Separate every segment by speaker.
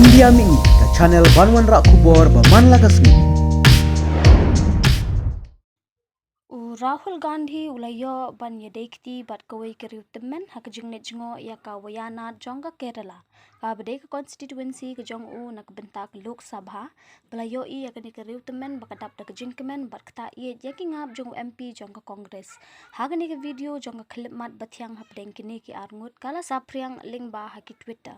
Speaker 1: India Mingi ke channel Banwan Rak Kubor Baman Lagasmi.
Speaker 2: Rahul Gandhi ulayo ban yadekti bat kawai ke Riew Tymmen hak Jngoh ya ka wayana jongga Kerala ka bade ke Konstituensi ke Jngoh nak bentak Lok Sabha belayo I ya ke Riew Tymmen bakadap ke Jingkemen bat kata I ya ki ngap jong MP jongga Kongres hak ke video jongga klip mat batyang hapdeng kini ki arngut kala sapriang link ba haki Twitter.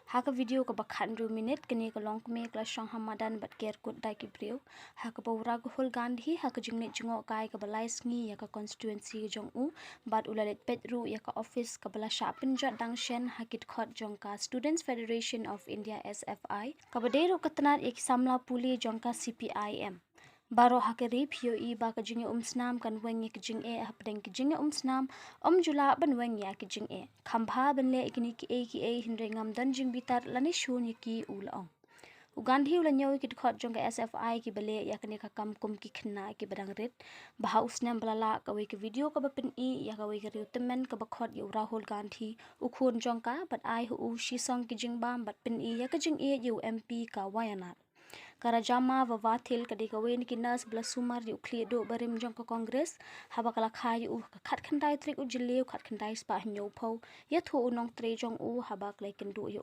Speaker 2: Haka video ke bakhan 2 minit kini ke long kme kla shang hamadan bat ker kut dai ki Riew haka Rahul Gandhi haka Jngoh kai ke balai Shisngi ya ka Konstituensi Jngoh bat ulalet petru ya ka office ke bala syapin jat dangshen hakit khot jongka Students Federation of India SFI ka badero katnat ek samla puli jongka CPIM Baroh hake Riew I ba ka Jngoh snam kan wengi ke Jngoh hapdeng ke Jngoh snam jula ban wengi ya ke Jngoh khambha ban le ikini ki a hindre ngam dan jing bitar lani shun ki ulaong Gandhi ula nyawi ki khot jong ka SFI ki bale ya kani ka kam kum ki khna ki badang ret bah usnam balala ka we ki video ka bapin I ya ka we ki Riew Tymmen ka bakhot yu Rahul Gandhi ukhun jong ka bat ai hu shisong ki jingbam bat pin I ya ka Jngoh yu MP ka wayanat Karajama vawathil kadi kawen kinas bla sumar yu kli do barim jong ka Kongres haba kala khai u khat khandai trik u jiliu khat khandai spa hnyo pho ya thu unong tre jong u haba klai kendu yu